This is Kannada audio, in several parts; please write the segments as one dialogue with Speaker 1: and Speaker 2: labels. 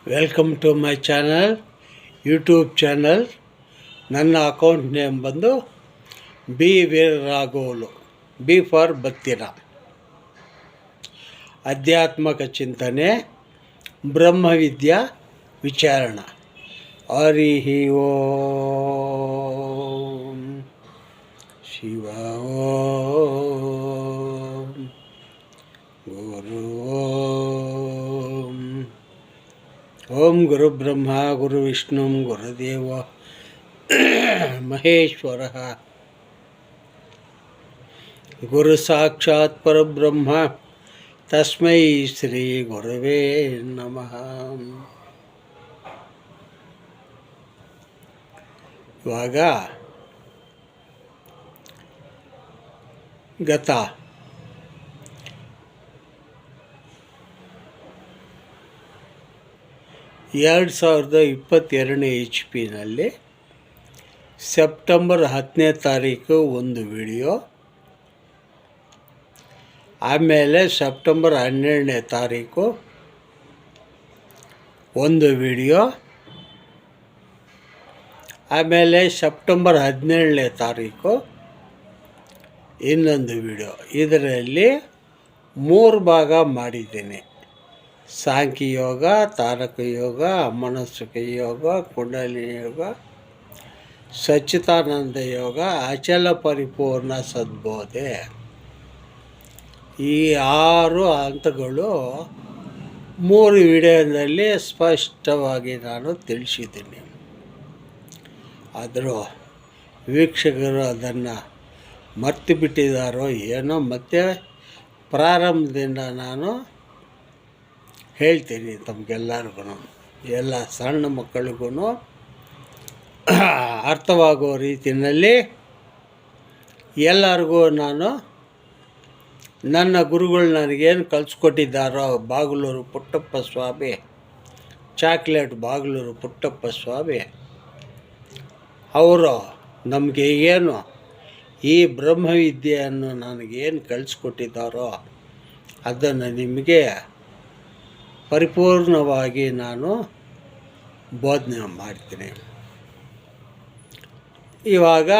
Speaker 1: Welcome to my channel, YouTube channel. ನನ್ನ ಅಕೌಂಟ್ ನೇಮ್ ಬಂದು ಬಿ ವೀರರಾಘೋಲು, ಬಿ ಫಾರ್ ಬತ್ತಿರ. ಆಧ್ಯಾತ್ಮಕ ಚಿಂತನೆ, ಬ್ರಹ್ಮವಿದ್ಯಾ ವಿಚಾರಣ. ಹರಿ ಓಂ ಶಿವ ಓಂ ಗುರು ಓಂ ಗುರು ಬ್ರಹ್ಮ ಗುರು ವಿಷ್ಣು ಗುರುದೇವ ಮಹೇಶ್ವರ ಗುರು ಸಾಕ್ಷಾತ್ ಪರಬ್ರಹ್ಮ ತಸ್ಮೈ ಶ್ರೀ ಗುರುವೇ ನಮಃ. ಇವಾಗ ಗತ 2022 HP ಸೆಪ್ಟೆಂಬರ್ 10ನೇ ತಾರೀಕು ಒಂದು ವಿಡಿಯೋ, ಆಮೇಲೆ ಸೆಪ್ಟೆಂಬರ್ 12ನೇ ತಾರೀಕು ಒಂದು ವಿಡಿಯೋ, ಆಮೇಲೆ ಸೆಪ್ಟೆಂಬರ್ 17ನೇ ತಾರೀಕು ಇನ್ನೊಂದು ವಿಡಿಯೋ. ಇದರಲ್ಲಿ 3 ಭಾಗ ಮಾಡಿದ್ದೀನಿ. ಸಾಂಖ್ಯ ಯೋಗ, ತಾರಕ ಯೋಗ, ಮನಸ್ಸುಕ ಯೋಗ, ಕುಂಡಲಿನಿ ಯೋಗ, ಸಚ್ಚಿದಾನಂದ ಯೋಗ, ಅಚಲ ಪರಿಪೂರ್ಣ ಸದ್ಬೋಧೆ. ಈ 6 ಹಂತಗಳು 3 ವಿಡಿಯೋದಲ್ಲಿ ಸ್ಪಷ್ಟವಾಗಿ ನಾನು ತಿಳಿಸಿದ್ದೀನಿ. ಆದರೂ ವೀಕ್ಷಕರು ಅದನ್ನು ಮರ್ತು ಬಿಟ್ಟಿದ್ದಾರೋ ಏನೋ. ಮತ್ತೆ ಪ್ರಾರಂಭದಿಂದ ನಾನು ಹೇಳ್ತೀನಿ ತಮಗೆಲ್ಲರಿಗೂ, ಎಲ್ಲ ಸಣ್ಣ ಮಕ್ಕಳಿಗೂ ಅರ್ಥವಾಗೋ ರೀತಿಯಲ್ಲಿ ಎಲ್ಲರಿಗೂ ನಾನು ನನ್ನ ಗುರುಗಳು ನನಗೇನು ಕಲಿಸ್ಕೊಟ್ಟಿದ್ದಾರೋ, ಬಾಗಲೂರು ಪುಟ್ಟಪ್ಪ ಸ್ವಾಮಿ, ಚಾಕ್ಲೇಟ್ ಬಾಗಲೂರು ಪುಟ್ಟಪ್ಪ ಸ್ವಾಮಿ ಅವರು ನಮಗೆ ಏನು ಈ ಬ್ರಹ್ಮವಿದ್ಯೆಯನ್ನು ನನಗೇನು ಕಲಿಸ್ಕೊಟ್ಟಿದ್ದಾರೋ ಅದನ್ನು ನಿಮಗೆ ಪರಿಪೂರ್ಣವಾಗಿ ನಾನು ಬೋಧನೆ ಮಾಡ್ತೀನಿ. ಇವಾಗ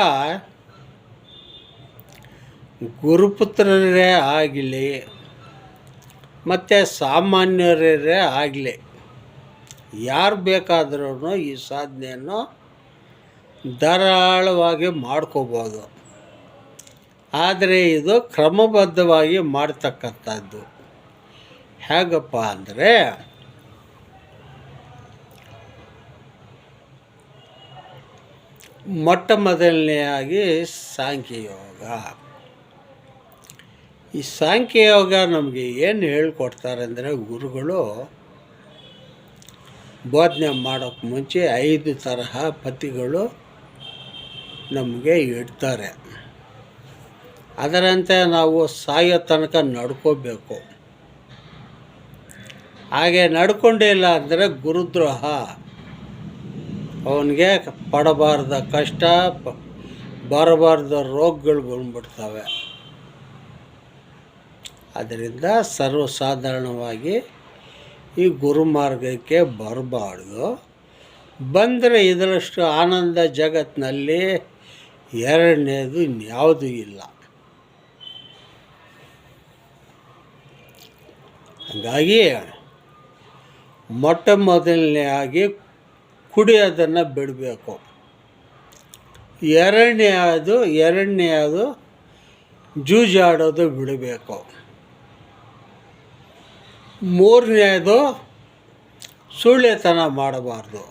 Speaker 1: ಗುರುಪುತ್ರರೇ ಆಗಲಿ ಮತ್ತು ಸಾಮಾನ್ಯರೇ ಆಗಲಿ ಯಾರು ಬೇಕಾದ್ರೂ ಈ ಸಾಧನೆಯನ್ನು ಧಾರಾಳವಾಗಿ ಮಾಡ್ಕೋಬೋದು. ಆದರೆ ಇದು ಕ್ರಮಬದ್ಧವಾಗಿ ಮಾಡ್ತಕ್ಕಂಥದ್ದು. ಹೇಗಪ್ಪ ಅಂದರೆ, ಮೊಟ್ಟ ಮೊದಲನೆಯಾಗಿ ಸಾಂಖ್ಯಯೋಗ. ಈ ಸಾಂಖ್ಯಯೋಗ ನಮಗೆ ಏನು ಹೇಳ್ಕೊಡ್ತಾರೆ ಅಂದರೆ, ಗುರುಗಳು ಬೋಧನೆ ಮಾಡೋಕ್ಕೆ ಮುಂಚೆ 5 ತರಹ ಪತಿಗಳು ನಮಗೆ ಇಡ್ತಾರೆ. ಅದರಂತೆ ನಾವು ಸಾಯೋ ತನಕ ನಡ್ಕೋಬೇಕು. ಹಾಗೆ ನಡ್ಕೊಂಡಿಲ್ಲ ಅಂದರೆ ಗುರುದ್ರೋಹ, ಅವನಿಗೆ ಪಡಬಾರ್ದ ಕಷ್ಟ, ಬರಬಾರ್ದ ರೋಗಗಳು ಬಂದ್ಬಿಡ್ತವೆ. ಅದರಿಂದ ಸರ್ವಸಾಧಾರಣವಾಗಿ ಈ ಗುರು ಮಾರ್ಗಕ್ಕೆ ಬರಬಾರ್ದು. ಬಂದರೆ ಇದರಷ್ಟು ಆನಂದ ಜಗತ್ತಿನಲ್ಲಿ ಎರಡನೇದು ಇನ್ಯಾವುದೂ ಇಲ್ಲ. ಹಾಗಾಗಿ ಮೊಟ್ಟ ಮೊದಲನೆಯಾಗಿ ಕುಡಿಯೋದನ್ನು ಬಿಡಬೇಕು. ಎರಡನೆಯದು ಜೂಜಾಡೋದು ಬಿಡಬೇಕು. ಮೂರನೇದು ಸುಳ್ಳೆತನ ಮಾಡಬಾರ್ದು.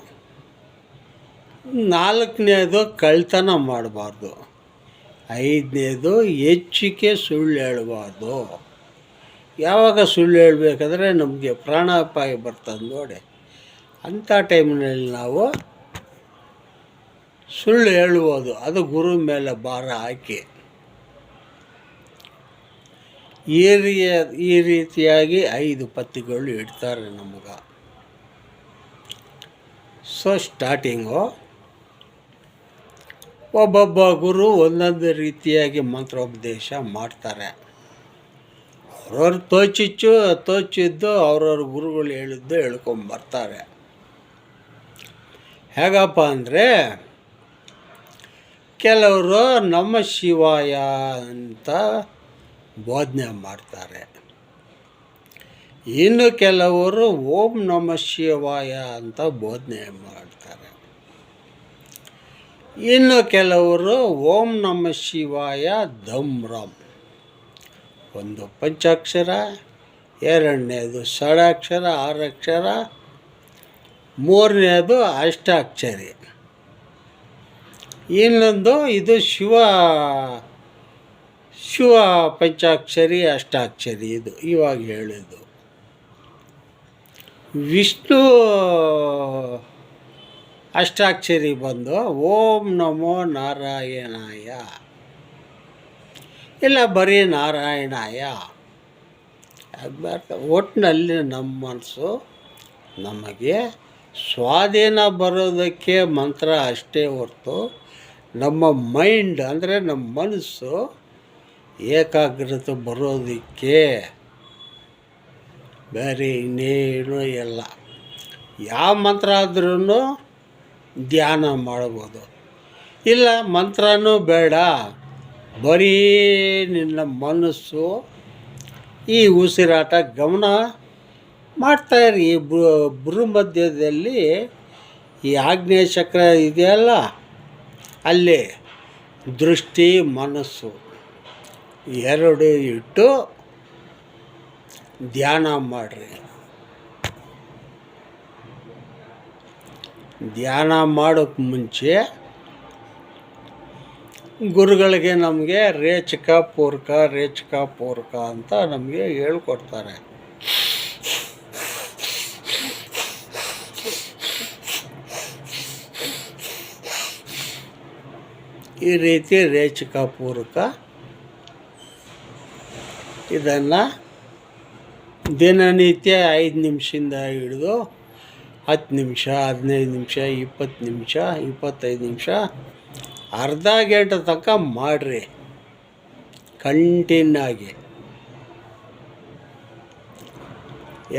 Speaker 1: 4ನೇದು ಕಳ್ತನ ಮಾಡಬಾರ್ದು. 5ನೇದು ಹೆಚ್ಚಿಗೆ ಸುಳ್ಳು ಹೇಳಬಾರ್ದು. ಯಾವಾಗ ಸುಳ್ಳು ಹೇಳಬೇಕಾದ್ರೆ ನಮಗೆ ಪ್ರಾಣಾಪಾಯ ಬರ್ತದೆ ನೋಡಿ, ಅಂಥ ಟೈಮ್ನಲ್ಲಿ ನಾವು ಸುಳ್ಳು ಹೇಳುವುದು. ಅದು ಗುರು ಮೇಲೆ ಭಾರ ಹಾಕಿ ಈ ರೀತಿಯಾಗಿ 5 ಪತಿಗಳು ಇಡ್ತಾರೆ ನಮಗೆ. ಸ್ಟಾರ್ಟಿಂಗು ಒಬ್ಬೊಬ್ಬ ಗುರು ಒಂದೊಂದು ರೀತಿಯಾಗಿ ಮಂತ್ರೋಪದೇಶ ಮಾಡ್ತಾರೆ. ಅವ್ರವ್ರು ತೋಚಿದ್ದು ಅವ್ರವ್ರ ಗುರುಗಳು ಹೇಳಿದ್ದು ಹೇಳ್ಕೊಂಬರ್ತಾರೆ. ಹೇಗಪ್ಪ ಅಂದರೆ, ಕೆಲವರು ನಮ ಶಿವಾಯ ಅಂತ ಬೋಧನೆ ಮಾಡ್ತಾರೆ, ಇನ್ನು ಕೆಲವರು ಓಂ ನಮ ಶಿವಾಯ ಅಂತ ಬೋಧನೆ ಮಾಡ್ತಾರೆ, ಇನ್ನು ಕೆಲವರು ಓಂ ನಮ ಶಿವಾಯ ದಮ್ ರಮ್, ಒಂದು ಪಂಚಾಕ್ಷರ, ಎರಡನೇದು ಷಡಾಕ್ಷರ 6 ಅಕ್ಷರ, ಮೂರನೇದು ಅಷ್ಟಾಕ್ಷರಿ, ಇನ್ನೊಂದು ಇದು ಶಿವ ಪಂಚಾಕ್ಷರಿ ಅಷ್ಟಾಕ್ಷರಿ. ಇದು ಇವಾಗ ಹೇಳಿದ್ದು. ವಿಷ್ಣು ಅಷ್ಟಾಕ್ಷರಿ ಬಂದು ಓಂ ನಮೋ ನಾರಾಯಣಾಯ, ಇಲ್ಲ ಬರೀ ನಾರಾಯಣಾಯ. ಒಟ್ಟಿನಲ್ಲಿ ನಮ್ಮ ಮನಸ್ಸು ನಮಗೆ ಸ್ವಾಧೀನ ಬರೋದಕ್ಕೆ ಮಂತ್ರ ಅಷ್ಟೇ ಹೊರತು, ನಮ್ಮ ಮೈಂಡ್ ಅಂದರೆ ನಮ್ಮ ಮನಸ್ಸು ಏಕಾಗ್ರತೆ ಬರೋದಕ್ಕೆ ಬೇರೆ ಇನ್ನೇನು ಇಲ್ಲ. ಯಾವ ಮಂತ್ರ ಆದ್ರೂ ಧ್ಯಾನ ಮಾಡ್ಬೋದು, ಇಲ್ಲ ಮಂತ್ರನೂ ಬೇಡ, ಬರೀ ನಿನ್ನ ಮನಸ್ಸು ಈ ಉಸಿರಾಟ ಗಮನ ಮಾಡ್ತಾಯಿರಿ. ಈ ಭ್ರೂಮಧ್ಯದಲ್ಲಿ ಈ ಆಗ್ನೇಯ ಚಕ್ರ ಇದೆಯಲ್ಲ, ಅಲ್ಲಿ ದೃಷ್ಟಿ ಮನಸ್ಸು ಎರಡು ಇಟ್ಟು ಧ್ಯಾನ ಮಾಡಿರಿ. ಧ್ಯಾನ ಮಾಡೋಕ್ಕೆ ಮುಂಚೆ ಗುರುಗಳಿಗೆ ನಮಗೆ ರೇಚಕ ಪೂರಕ ಅಂತ ನಮಗೆ ಹೇಳ್ಕೊಡ್ತಾರೆ. ಈ ರೀತಿ ರೇಚಕ ಪೂರಕ ಇದನ್ನು ದಿನನಿತ್ಯ 5 ನಿಮಿಷದಿಂದ ಹಿಡಿದು 10 ನಿಮಿಷ, 15 ನಿಮಿಷ, 20 ನಿಮಿಷ, 25 ನಿಮಿಷ, ಅರ್ಧ ಗಂಟೆ ತನಕ ಮಾಡಿರಿ ಕಂಟಿನ್ಯೂ ಆಗಿ.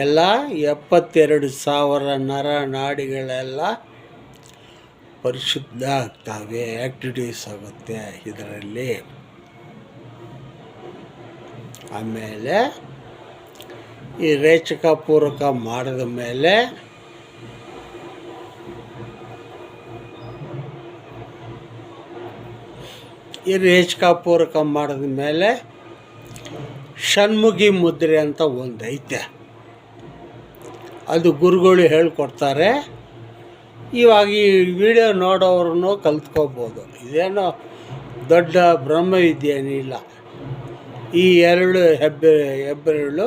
Speaker 1: ಎಲ್ಲ 72,000 ನರ ನಾಡಿಗಳೆಲ್ಲ ಪರಿಶುದ್ಧ ಆಗ್ತವೆ, ಆ್ಯಕ್ಟಿವಿಟೀಸ್ ಆಗುತ್ತೆ ಇದರಲ್ಲಿ. ಆಮೇಲೆ ಈ ರೇಚಕ ಪೂರಕ ಮಾಡಿದ ಮೇಲೆ ಷಣ್ಮುಖಿ ಮುದ್ರೆ ಅಂತ ಒಂದು ಐತೆ, ಅದು ಗುರುಗಳು ಹೇಳ್ಕೊಡ್ತಾರೆ. ಇವಾಗ ಈ ವಿಡಿಯೋ ನೋಡೋರು ಕಲ್ತ್ಕೋಬೋದು, ಇದೇನೋ ದೊಡ್ಡ ಬ್ರಹ್ಮವಿದ್ಯೇನಿಲ್ಲ. ಈ 2 ಹೆಬ್ಬೆರಳು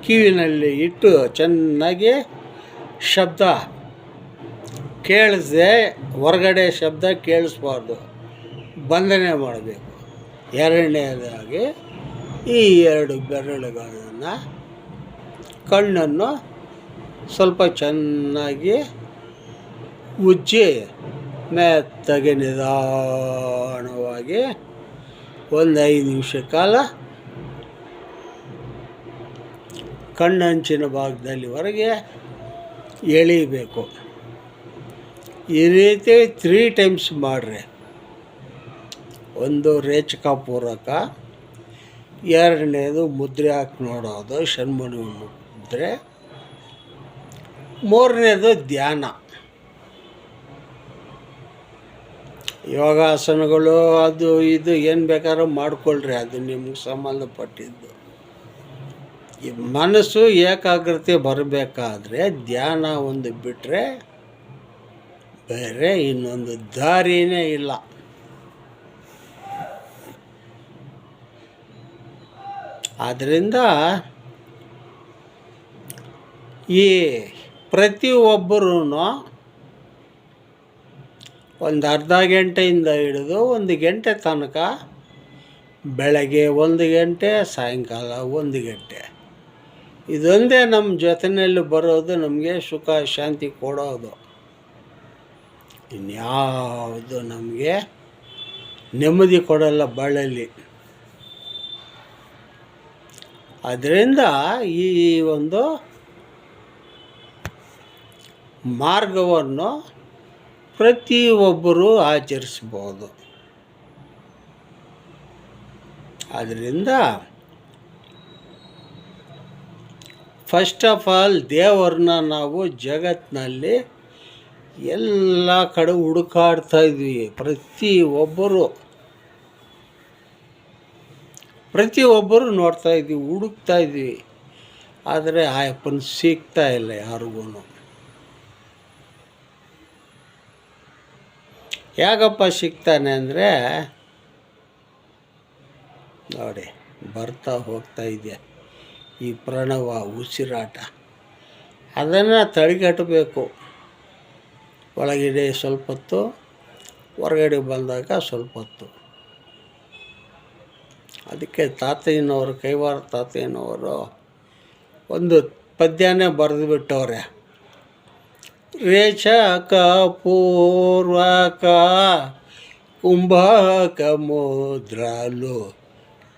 Speaker 1: ಕಿವಿನಲ್ಲಿ ಇಟ್ಟು ಚೆನ್ನಾಗಿ ಶಬ್ದ ಕೇಳಿಸ್ದೆ, ಹೊರಗಡೆ ಶಬ್ದ ಕೇಳಿಸ್ಬಾರ್ದು, ಬಂಧನೆ ಮಾಡಬೇಕು. ಎರಡನೇದಾಗಿ ಈ 2 ಬೆರಳುಗಳನ್ನು, ಕಣ್ಣನ್ನು ಸ್ವಲ್ಪ ಚೆನ್ನಾಗಿ ಉಜ್ಜಿ ಮೆತ್ತಗೆ ನಿಧಾನವಾಗಿ ಒಂದು 5 ನಿಮಿಷ ಕಾಲ ಕಣ್ಣಂಚಿನ ಭಾಗದಲ್ಲಿವರೆಗೆ ಎಳೀಬೇಕು. ಈ ರೀತಿ 3 ಟೈಮ್ಸ್ ಮಾಡಿರಿ. ಒಂದು ರೇಚಕ ಪೂರಕ, ಎರಡನೇದು ಮುದ್ರೆ ಹಾಕಿ ನೋಡೋದು ಷಣ್ಮುಖಿ ಮುದ್ರೆ, ಮೂರನೇದು ಧ್ಯಾನ. ಯೋಗಾಸನಗಳು ಅದು ಇದು ಏನು ಬೇಕಾದ್ರೂ ಮಾಡ್ಕೊಳ್ರಿ, ಅದು ನಿಮ್ಗೆ ಸಂಬಂಧಪಟ್ಟಿದ್ದು. ಈ ಮನಸ್ಸು ಏಕಾಗ್ರತೆ ಬರಬೇಕಾದ್ರೆ ಧ್ಯಾನ ಒಂದು ಬಿಟ್ಟರೆ ಬೇರೆ ಇನ್ನೊಂದು ದಾರಿನೇ ಇಲ್ಲ. ಆದ್ದರಿಂದ ಈ ಪ್ರತಿಯೊಬ್ಬರೂ ಒಂದು ಅರ್ಧ ಗಂಟೆಯಿಂದ ಹಿಡಿದು 1 ಗಂಟೆ ತನಕ, ಬೆಳಗ್ಗೆ 1 ಗಂಟೆ, ಸಾಯಂಕಾಲ 1 ಗಂಟೆ, ಇದೊಂದೇ ನಮ್ಮ ಜೊತೆಯಲ್ಲಿ ಬರೋದು, ನಮಗೆ ಸುಖ ಶಾಂತಿ ಕೊಡೋದು. ಇನ್ಯಾವುದು ನಮಗೆ ನೆಮ್ಮದಿ ಕೊಡಲ್ಲ ಬಾಳಲ್ಲಿ. ಅದರಿಂದ ಈ ಒಂದು ಮಾರ್ಗವನ್ನು ಪ್ರತಿಯೊಬ್ಬರೂ ಆಚರಿಸ್ಬೋದು. ಆದ್ದರಿಂದ ಫಸ್ಟ್ ಆಫ್ ಆಲ್ ದೇವರನ್ನ ನಾವು ಜಗತ್ತಿನಲ್ಲಿ ಎಲ್ಲ ಕಡೆ ಹುಡುಕಾಡ್ತಾ ಇದ್ವಿ. ಪ್ರತಿಯೊಬ್ಬರು ನೋಡ್ತಾ ಇದ್ವಿ, ಹುಡುಕ್ತಾ ಇದ್ವಿ. ಆದರೆ ಆ ಅಪ್ಪನ ಸಿಗ್ತಾ ಇಲ್ಲ ಯಾರಿಗೂ. ಯಾಕಪ್ಪ ಸಿಗ್ತಾನೆ ಅಂದರೆ ನೋಡಿ, ಬರ್ತಾ ಹೋಗ್ತಾ ಇದೆ ಈ ಪ್ರಣವ ಉಸಿರಾಟ. ಅದನ್ನು ತಡೆಗಟ್ಟಬೇಕು. ಒಳಗಡೆ ಸ್ವಲ್ಪ ಹೊತ್ತು, ಹೊರಗಡೆ ಬಂದಾಗ ಸ್ವಲ್ಪ ಹೊತ್ತು. ಅದಕ್ಕೆ ತಾತಯ್ಯನವರು, ಕೈವಾರ ತಾತಯ್ಯನವರು ಒಂದು ಪದ್ಯನೇ ಬರೆದು ಬಿಟ್ಟವ್ರೆ. ರೇಚಕ ಪೂರ್ವಕ కుంభక ముద్రలు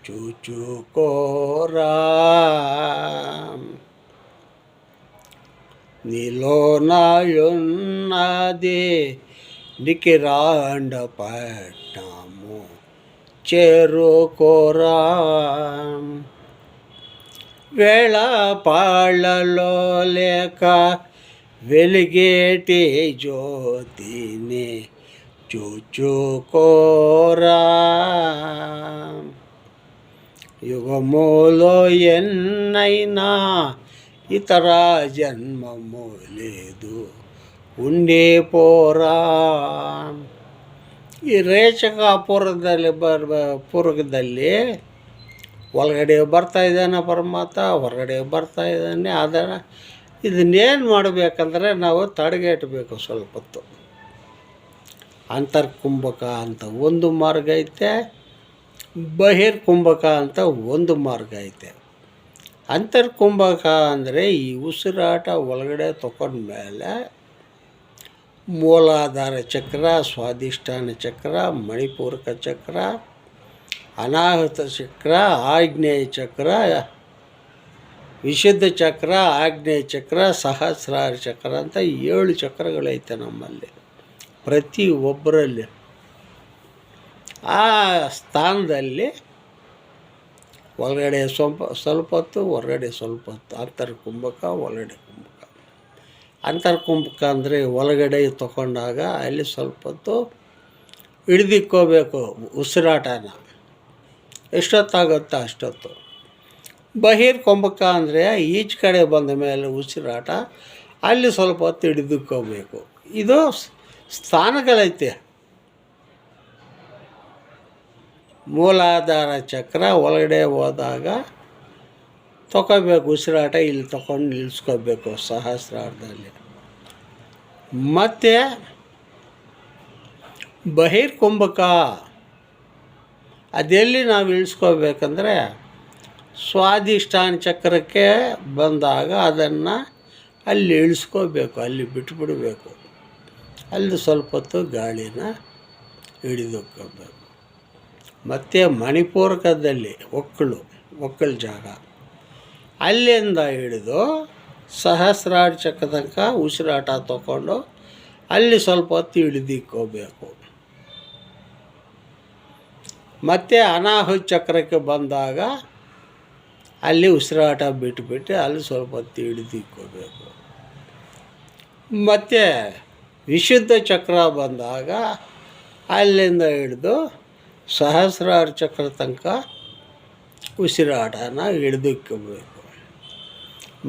Speaker 1: చూచుకోరా, నీలోనాయున్నది నికిరాండ పట్నము చేరుకోరా. వేళ పాళ్ళలో లేక వెలిగేటి జ్యోతిని చూచుకోరా. యుగములో ఎన్నైనా ఇతర జన్మము లేదు, ఉండిపోరా. ಈ ರೇಚಕಾಪುರದಲ್ಲಿ ಪೂರ್ವಕದಲ್ಲಿ ಒಳಗಡೆ ಬರ್ತಾ ಇದ್ದಾನೆ ಪರಮಾತ್ಮ, ಹೊರಗಡೆ ಬರ್ತಾ ಇದ್ದಾನೆ. ಅದನ್ನು ಇದನ್ನೇನು ಮಾಡಬೇಕಂದ್ರೆ ನಾವು ತಡೆಗಟ್ಟಬೇಕು ಸ್ವಲ್ಪ ಹೊತ್ತು. ಅಂತರ್ಕುಂಭಕ ಅಂತ ಒಂದು ಮಾರ್ಗ ಐತೆ, ಬಹಿರ್ಕುಂಭಕ ಅಂತ ಒಂದು ಮಾರ್ಗ ಐತೆ. ಅಂತರ್ಕುಂಭಕ ಅಂದರೆ ಈ ಉಸಿರಾಟ ಒಳಗಡೆ ತಗೊಂಡ್ಮೇಲೆ ಮೂಲಾಧಾರ ಚಕ್ರ, ಸ್ವಾಧಿಷ್ಠಾನ ಚಕ್ರ, ಮಣಿಪೂರಕ ಚಕ್ರ, ಅನಾಹುತ ಚಕ್ರ, ಆಗ್ನೇಯ ಚಕ್ರ, ವಿಶುದ್ಧ ಚಕ್ರ, ಆಗ್ನೇಯ ಚಕ್ರ, ಸಹಸ್ರಾರ ಚಕ್ರ ಅಂತ 7 ಚಕ್ರಗಳೈತೆ ನಮ್ಮಲ್ಲಿ ಪ್ರತಿಯೊಬ್ಬರಲ್ಲಿ. ಆ ಸ್ಥಾನದಲ್ಲಿ ಒಳಗಡೆ ಸ್ವಲ್ಪ ಹೊತ್ತು, ಹೊರಗಡೆ ಸ್ವಲ್ಪ ಹೊತ್ತು. ಅಂತರ್ಕುಂಭಕ, ಒಳಗಡೆ ಕುಂಭಕ. ಅಂತರ್ಕುಂಭಕ ಅಂದರೆ ಒಳಗಡೆ ತಗೊಂಡಾಗ ಅಲ್ಲಿ ಸ್ವಲ್ಪ ಹೊತ್ತು ಹಿಡ್ದಿಕ್ಕೋಬೇಕು ಉಸಿರಾಟನ, ಎಷ್ಟೊತ್ತಾಗುತ್ತೋ ಅಷ್ಟೊತ್ತು. ಬಹಿರ್ಕುಂಭಕ ಅಂದರೆ ಈಚೆ ಕಡೆ ಬಂದ ಮೇಲೆ ಉಸಿರಾಟ ಅಲ್ಲಿ ಸ್ವಲ್ಪ ಹೊತ್ತು ಹಿಡಿದುಕೋಬೇಕು. ಇದು ಸ್ಥಾನಗಳೈತೆ. ಮೂಲಾಧಾರ ಚಕ್ರ ಒಳಗಡೆ ಹೋದಾಗ ತಗೋಬೇಕು ಉಸಿರಾಟ, ಇಲ್ಲಿ ತಗೊಂಡು ನಿಲ್ಲಿಸ್ಕೋಬೇಕು ಸಹಸ್ರಾರದಲ್ಲಿ. ಮತ್ತು ಬಹಿರ್ಕುಂಭಕ ಅದೆಲ್ಲಿ ನಾವು ಇಳಿಸ್ಕೋಬೇಕಂದ್ರೆ ಸ್ವಾಧಿಷ್ಠಾನ ಚಕ್ರಕ್ಕೆ ಬಂದಾಗ ಅದನ್ನು ಅಲ್ಲಿ ಇಳಿಸ್ಕೋಬೇಕು, ಅಲ್ಲಿ ಬಿಟ್ಬಿಡಬೇಕು. ಅಲ್ಲಿ ಸ್ವಲ್ಪ ಹೊತ್ತು ಗಾಳಿನ ಹಿಡಿದುಕೋಬೇಕು. ಮತ್ತು ಮಣಿಪೂರಕದಲ್ಲಿ ಒಕ್ಕಳು ಜಾಗ, ಅಲ್ಲಿಂದ ಹಿಡಿದು ಸಹಸ್ರಾರ ಚಕ್ರ ತನಕ ಉಸಿರಾಟ ತಗೊಂಡು ಅಲ್ಲಿ ಸ್ವಲ್ಪ ಹೊತ್ತು ಹಿಡಿದಿಕ್ಕೋಬೇಕು. ಮತ್ತು ಅನಾಹುತ ಚಕ್ರಕ್ಕೆ ಬಂದಾಗ ಅಲ್ಲಿ ಉಸಿರಾಟ ಬಿಟ್ಟುಬಿಟ್ಟು ಅಲ್ಲಿ ಸ್ವಲ್ಪ ಹೊತ್ತು ಹಿಡಿದಿಕ್ಕೋಬೇಕು. ಮತ್ತು ವಿಶುದ್ಧ ಚಕ್ರ ಬಂದಾಗ ಅಲ್ಲಿಂದ ಹಿಡಿದು ಸಹಸ್ರಾರ ಚಕ್ರ ತನಕ ಉಸಿರಾಟನ ಹಿಡಿದಿಕ್ಕೋಬೇಕು.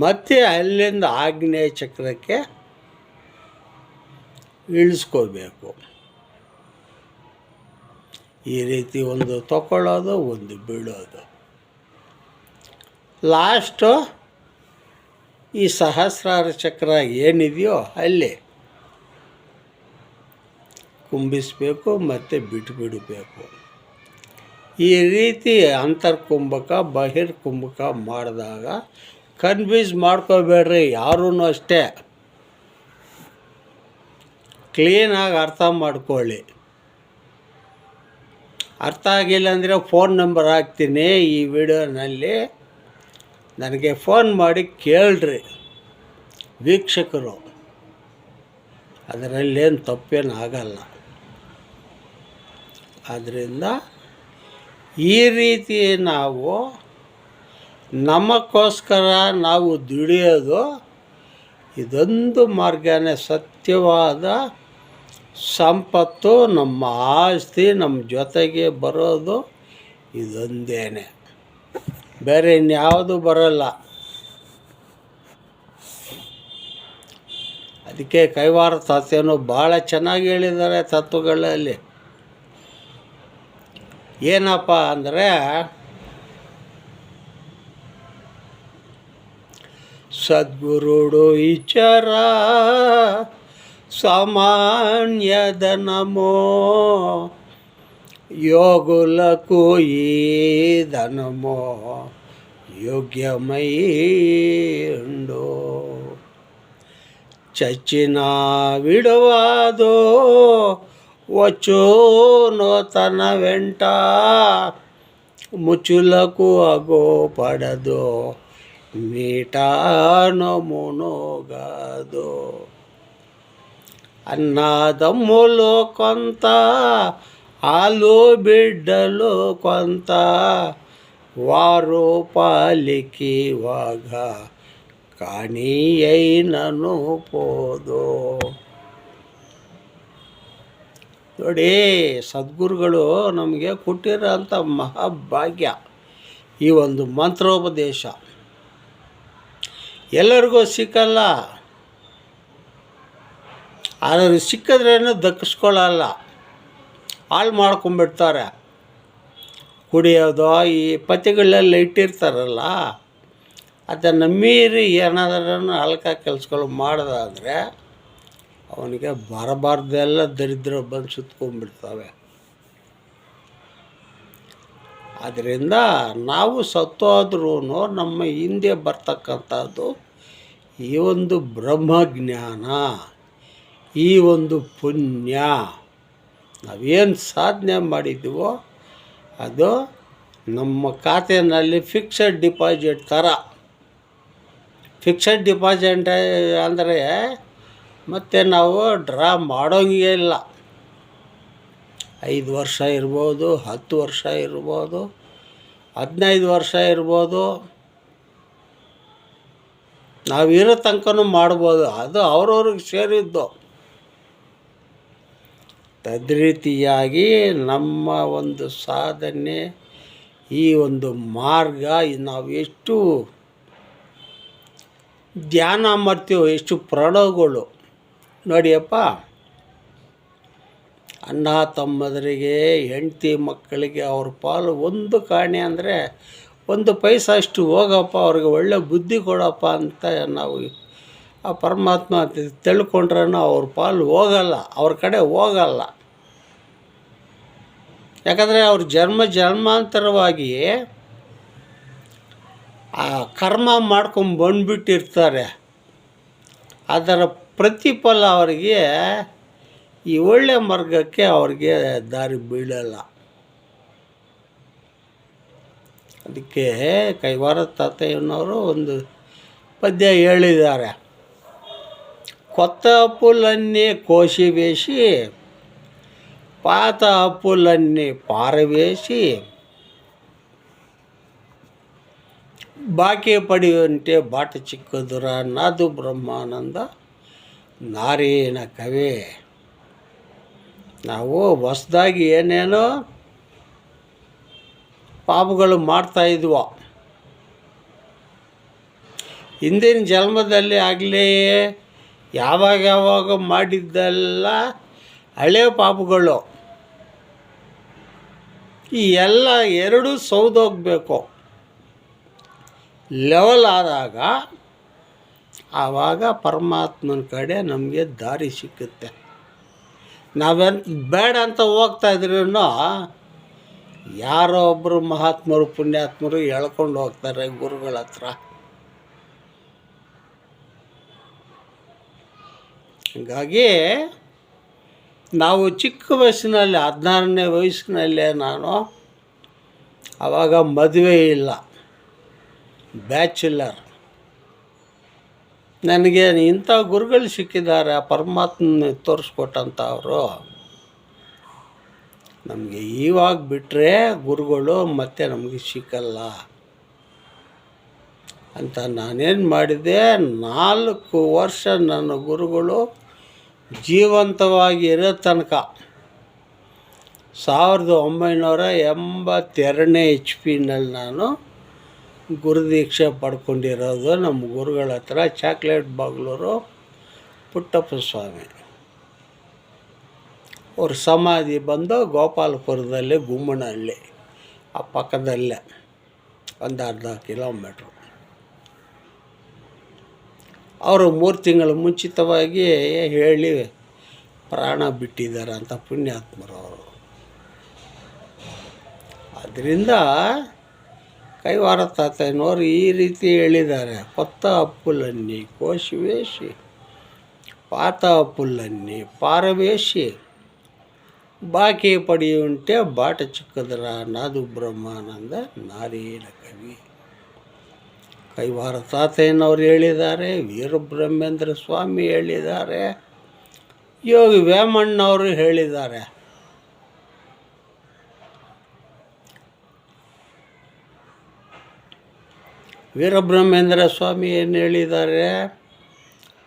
Speaker 1: ಮತ್ತು ಅಲ್ಲಿಂದ ಆಗ್ನೇಯ ಚಕ್ರಕ್ಕೆ ಇಳಿಸ್ಕೋಬೇಕು. ಈ ರೀತಿ ಒಂದು ತಗೊಳ್ಳೋದು, ಒಂದು ಬಿಡೋದು. ಲಾಸ್ಟು ಈ ಸಹಸ್ರಾರ ಚಕ್ರ ಏನಿದೆಯೋ ಅಲ್ಲಿ ಕುಂಬಿಸಬೇಕು ಮತ್ತು ಬಿಟ್ಟುಬಿಡಬೇಕು. ಈ ರೀತಿ ಅಂತರ್ಕುಂಭಕ ಬಹಿರ್ಕುಂಭಕ ಮಾಡಿದಾಗ ಕನ್ಫ್ಯೂಸ್ ಮಾಡ್ಕೋಬೇಡ್ರಿ ಯಾರೂ ಅಷ್ಟೇ. ಕ್ಲೀನಾಗಿ ಅರ್ಥ ಮಾಡ್ಕೊಳ್ಳಿ. ಅರ್ಥ ಆಗಿಲ್ಲ ಅಂದರೆ ಫೋನ್ ನಂಬರ್ ಹಾಕ್ತೀನಿ ಈ ವಿಡಿಯೋನಲ್ಲಿ, ನನಗೆ ಫೋನ್ ಮಾಡಿ ಕೇಳ್ರಿ ವೀಕ್ಷಕರು. ಅದರಲ್ಲೇನು ತಪ್ಪೇನು ಆಗಲ್ಲ. ಆದ್ದರಿಂದ ಈ ರೀತಿ ನಾವು ನಮಗೋಸ್ಕರ ನಾವು ದುಡಿಯೋದು ಇದೊಂದು ಮಾರ್ಗನೇ. ಸತ್ಯವಾದ ಸಂಪತ್ತು, ನಮ್ಮ ಆಸ್ತಿ ನಮ್ಮ ಜೊತೆಗೆ ಬರೋದು ಇದೊಂದೇ, ಬೇರೆ ಇನ್ಯಾವುದು ಬರೋಲ್ಲ. ಅದಕ್ಕೆ ಕೈವಾರ ತಾತ್ಯನು ಭಾಳ ಚೆನ್ನಾಗಿ ಹೇಳಿದ್ದಾರೆ ತತ್ವಗಳಲ್ಲಿ. ಏನಪ್ಪ ಅಂದರೆ, ಸದ್ಗುರುಡು ವಿಚಾರ ಸಾಮಾನ್ಯದ ನಮೋ ಯೋಗುಲಕು ಈದನಮೋ ಯೋಗ್ಯಮೈ ಉಂಡು ಚಚ್ಚಿನ విడువాదో వచ్చును తన వెంట ముచ్చులకు అగో పడదో మీటాను మునుగదో. అన్నదమ్ములు కొంత, ఆలు బిడ్డలు కొంత, వారు పాలికి వాగా కానీ అయినను పోದು. ನೋಡಿ, ಸದ್ಗುರುಗಳು ನಮಗೆ ಕೊಟ್ಟಿರೋಂಥ ಮಹಾಭಾಗ್ಯ ಈ ಒಂದು ಮಂತ್ರೋಪದೇಶ. ಎಲ್ಲರಿಗೂ ಸಿಕ್ಕಲ್ಲ, ಆದರೆ ಸಿಕ್ಕಿದ್ರೇನು ದಕ್ಕಿಸ್ಕೊಳ್ಳಲ್ಲ, ಹಾಳು ಮಾಡ್ಕೊಂಬಿಡ್ತಾರೆ. ಕುಡಿಯೋದು ಈ ಪತಿಗಳೆಲ್ಲ ಇಟ್ಟಿರ್ತಾರಲ್ಲ, ಅದನ್ನು ಮೀರಿ ಏನಾದ್ರೂ ಅಲ್ಕ ಕೆಲಸಗಳು ಮಾಡೋದಾದರೆ ಅವನಿಗೆ ಬರಬಾರ್ದೆಲ್ಲ ದರಿದ್ರ ಬಂದು ಸುತ್ಕೊಂಡ್ಬಿಡ್ತವೆ. ಆದ್ದರಿಂದ ನಾವು ಸತ್ತೋದ್ರೂ ನಮ್ಮ ಹಿಂದೆ ಬರ್ತಕ್ಕಂಥದ್ದು ಈ ಒಂದು ಬ್ರಹ್ಮಜ್ಞಾನ, ಈ ಒಂದು ಪುಣ್ಯ. ನಾವೇನು ಸಾಧನೆ ಮಾಡಿದ್ದೀವೋ ಅದು ನಮ್ಮ ಖಾತೆಯಲ್ಲಿ ಫಿಕ್ಸೆಡ್ ಡಿಪಾಸಿಟ್ ಥರ. ಫಿಕ್ಸೆಡ್ ಡಿಪಾಸಿಟ್ ಅಂದರೆ ಮತ್ತು ನಾವು ಡ್ರಾ ಮಾಡೋಂಗೇ ಇಲ್ಲ. 5 ವರ್ಷ ಇರ್ಬೋದು, 10 ವರ್ಷ ಇರ್ಬೋದು, 15 ವರ್ಷ ಇರ್ಬೋದು, ನಾವಿರೋ ತನಕನೂ ಮಾಡ್ಬೋದು. ಅದು ಅವ್ರವ್ರಿಗೆ ಸೇರಿದ್ದು. ತದ್ರೀತಿಯಾಗಿ ನಮ್ಮ ಒಂದು ಸಾಧನೆ, ಈ ಒಂದು ಮಾರ್ಗ, ನಾವು ಎಷ್ಟು ಧ್ಯಾನ ಮಾಡ್ತೀವೋ, ಎಷ್ಟು ಪ್ರಣವಗಳು ನೋಡಿಯಪ್ಪ. ಅಣ್ಣ ತಮ್ಮದರಿಗೆ, ಹೆಂಡತಿ ಮಕ್ಕಳಿಗೆ ಅವ್ರ ಪಾಲು ಒಂದು ಕಾಣೆ ಅಂದರೆ 1 ಪೈಸಾ ಅಷ್ಟು ಹೋಗಪ್ಪ, ಅವ್ರಿಗೆ ಒಳ್ಳೆ ಬುದ್ಧಿ ಕೊಡಪ್ಪ ಅಂತ ನಾವು ಆ ಪರಮಾತ್ಮ ತಿಳ್ಕೊಂಡ್ರೂ ಅವ್ರ ಪಾಲು ಹೋಗಲ್ಲ, ಅವ್ರ ಕಡೆ ಹೋಗಲ್ಲ. ಯಾಕಂದರೆ ಅವ್ರು ಜನ್ಮಾಂತರವಾಗಿ ಆ ಕರ್ಮ ಮಾಡ್ಕೊಂಡು ಬಂದುಬಿಟ್ಟಿರ್ತಾರೆ. ಅದರ ಪ್ರತಿಫಲ ಅವರಿಗೆ ಈ ಒಳ್ಳೆಯ ಮಾರ್ಗಕ್ಕೆ ಅವ್ರಿಗೆ ದಾರಿ ಬೀಳಲ್ಲ. ಅದಕ್ಕೆ ಕೈವಾರ ತಾತಯ್ಯನವರು ಒಂದು ಪದ್ಯ ಹೇಳಿದ್ದಾರೆ. కొత్త అప్పులన్నీ కోసివేసి పాత అప్పులన్నీ పారవేసి ಬಾಕಿ ಪಡೆಯುವಂತೆ ಬಾಟ ಚಿಕ್ಕದುರ ನಾದು ಬ್ರಹ್ಮಾನಂದ ನಾರೇನ ಕವೆ. ನಾವು ಹೊಸದಾಗಿ ಏನೇನೋ ಪಾಪಗಳು ಮಾಡ್ತಾಯಿದ್ವೋ, ಹಿಂದಿನ ಜನ್ಮದಲ್ಲಿ ಆಗಲಿ ಯಾವಾಗ ಮಾಡಿದ್ದೆಲ್ಲ ಹಳೆ ಪಾಪಗಳು. ಈ ಎಲ್ಲ ಎರಡೂ ಸೌದೋಗಬೇಕು. ಲೆವೆಲ್ ಆದಾಗ ಆವಾಗ ಪರಮಾತ್ಮನ ಕಡೆ ನಮಗೆ ದಾರಿ ಸಿಕ್ಕುತ್ತೆ. ನಾವೆಂತ ಬೇಡ ಅಂತ ಹೋಗ್ತಾಯಿದ್ರೂ ಯಾರೋ ಒಬ್ಬರು ಮಹಾತ್ಮರು ಪುಣ್ಯಾತ್ಮರು ಹೇಳ್ಕೊಂಡು ಹೋಗ್ತಾರೆ ಗುರುಗಳ ಹತ್ರ. ಹೀಗಾಗಿ ನಾವು ಚಿಕ್ಕ ವಯಸ್ಸಿನಲ್ಲಿ 16ನೇ ವಯಸ್ಸಿನಲ್ಲೇ ನಾನು ಆವಾಗ ಮದುವೆ ಇಲ್ಲ, ಬ್ಯಾಚುಲರ್. ನನಗೆ ಇಂಥ ಗುರುಗಳು ಸಿಕ್ಕಿದ್ದಾರೆ, ಪರಮಾತ್ಮನ ತೋರಿಸ್ಕೊಟ್ಟಂಥ ಅವರು. ನಮಗೆ ಇವಾಗ ಬಿಟ್ಟರೆ ಗುರುಗಳು ಮತ್ತೆ ನಮಗೆ ಸಿಕ್ಕಲ್ಲ ಅಂತ ನಾನೇನು ಮಾಡಿದೆ, 4 ವರ್ಷ ನನ್ನ ಗುರುಗಳು ಜೀವಂತವಾಗಿ ಇರೋ ತನಕ 1982 HP ನಾನು ಗುರುದೀಕ್ಷೆ ಪಡ್ಕೊಂಡಿರೋದು ನಮ್ಮ ಗುರುಗಳ ಹತ್ರ, ಚಾಕ್ಲೇಟ್ ಬಾಗ್ಲೂರು ಪುಟ್ಟಪ್ಪ ಸ್ವಾಮಿ. ಅವ್ರ ಸಮಾಧಿ ಬಂದು ಗೋಪಾಲಪುರದಲ್ಲಿ, ಗುಮ್ಮನಹಳ್ಳಿ ಆ ಪಕ್ಕದಲ್ಲೇ, ಒಂದು ಅರ್ಧ ಕಿಲೋಮೀಟ್ರು. ಅವರು 3 ತಿಂಗಳು ಮುಂಚಿತವಾಗಿ ಹೇಳಿ ಪ್ರಾಣ ಬಿಟ್ಟಿದ್ದಾರೆ ಅಂತ ಪುಣ್ಯಾತ್ಮರವರು. ಅದರಿಂದ ಕೈವಾರ ತಾತಯ್ಯನವರು ಈ ರೀತಿ ಹೇಳಿದ್ದಾರೆ, ಕೊತ್ತ ಅಪ್ಪುಲನ್ನಿ ಕೋಶವೇಶಿ, ಪಾತ ಅಪ್ಪುಲನ್ನಿ ಪಾರವೇಶಿ, ಬಾಕಿ ಪಡೆಯುಂಟೆ ಬಾಟ ಚಿಕ್ಕದರ ನಾದು ಬ್ರಹ್ಮಾನಂದ ನಾರೀನ ಕವಿ. ಕೈವಾರ ತಾತಯ್ಯನವರು ಹೇಳಿದ್ದಾರೆ, ವೀರಬ್ರಹ್ಮೇಂದ್ರ ಸ್ವಾಮಿ ಹೇಳಿದ್ದಾರೆ, ಯೋಗಿ ವೇಮಣ್ಣವರು ಹೇಳಿದ್ದಾರೆ. ವೀರಬ್ರಹ್ಮೇಂದ್ರ ಸ್ವಾಮಿ ಏನು ಹೇಳಿದ್ದಾರೆ,